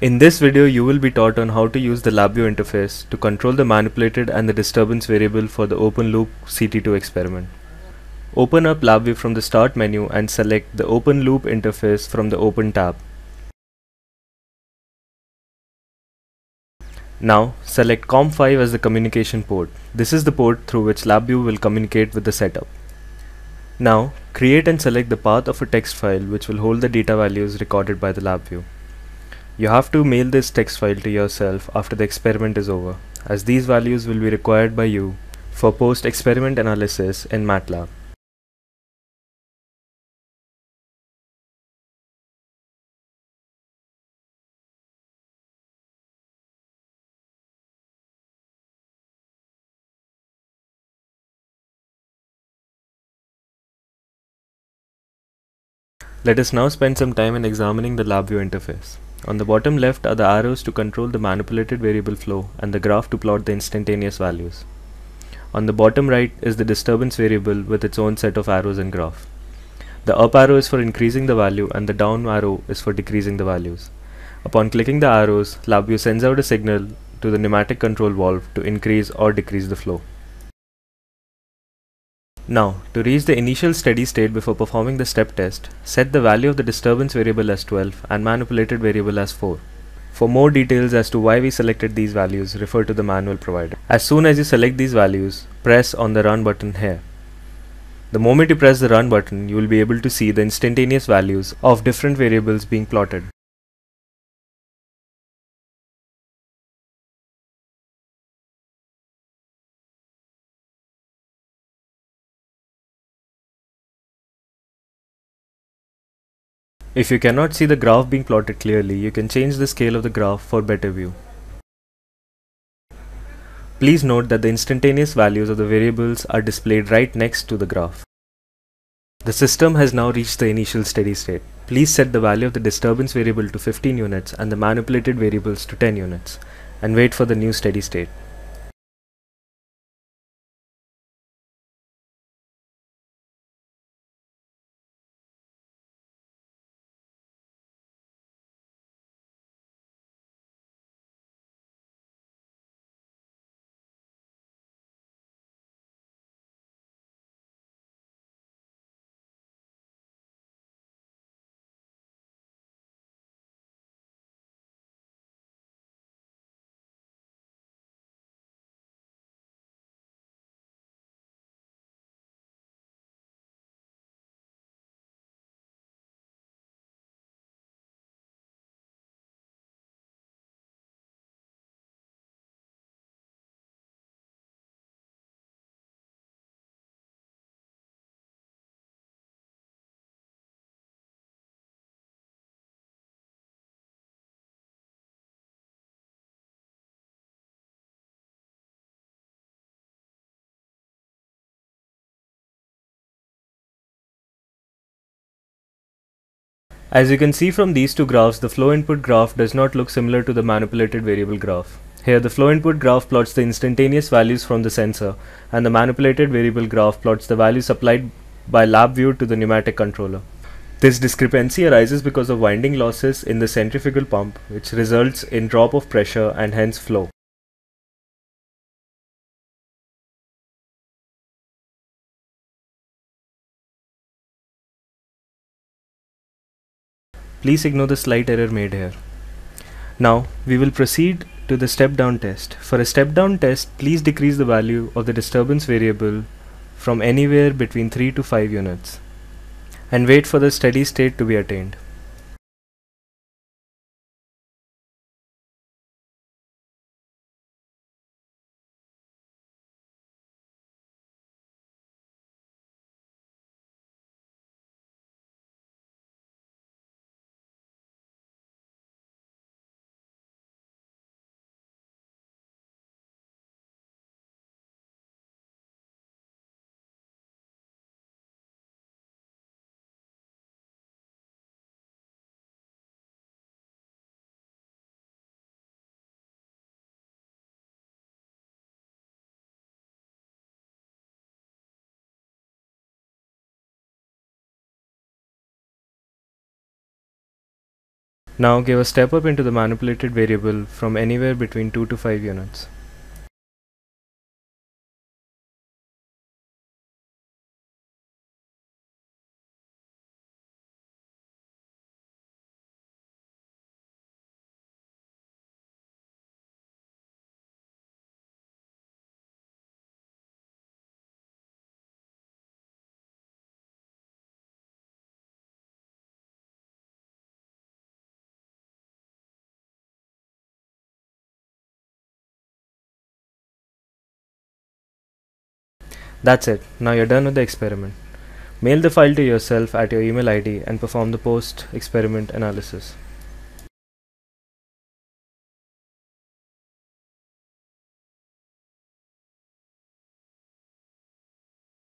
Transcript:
In this video, you will be taught on how to use the LabVIEW interface to control the manipulated and the disturbance variable for the open loop CT2 experiment. Open up LabVIEW from the Start menu and select the Open Loop interface from the Open tab. Now, select COM5 as the communication port. This is the port through which LabVIEW will communicate with the setup. Now, create and select the path of a text file which will hold the data values recorded by the LabVIEW. You have to mail this text file to yourself after the experiment is over, as these values will be required by you for post-experiment analysis in MATLAB. Let us now spend some time in examining the LabVIEW interface. On the bottom left are the arrows to control the manipulated variable flow and the graph to plot the instantaneous values. On the bottom right is the disturbance variable with its own set of arrows and graph. The up arrow is for increasing the value and the down arrow is for decreasing the values. Upon clicking the arrows, LabVIEW sends out a signal to the pneumatic control valve to increase or decrease the flow. Now, to reach the initial steady state before performing the step test, set the value of the disturbance variable as 12 and manipulated variable as 4. For more details as to why we selected these values, refer to the manual provided. As soon as you select these values, press on the Run button here. The moment you press the Run button, you will be able to see the instantaneous values of different variables being plotted. If you cannot see the graph being plotted clearly, you can change the scale of the graph for better view. Please note that the instantaneous values of the variables are displayed right next to the graph. The system has now reached the initial steady state. Please set the value of the disturbance variable to 15 units and the manipulated variables to 10 units and wait for the new steady state. As you can see from these two graphs, the flow input graph does not look similar to the manipulated variable graph. Here the flow input graph plots the instantaneous values from the sensor and the manipulated variable graph plots the values supplied by LabVIEW to the pneumatic controller. This discrepancy arises because of winding losses in the centrifugal pump, which results in drop of pressure and hence flow. Please ignore the slight error made here. Now, we will proceed to the step down test. For a step down test, please decrease the value of the disturbance variable from anywhere between 3 to 5 units and wait for the steady state to be attained. Now give a step up into the manipulated variable from anywhere between 2 to 5 units. That's it. Now you're done with the experiment. Mail the file to yourself at your email ID and perform the post-experiment analysis.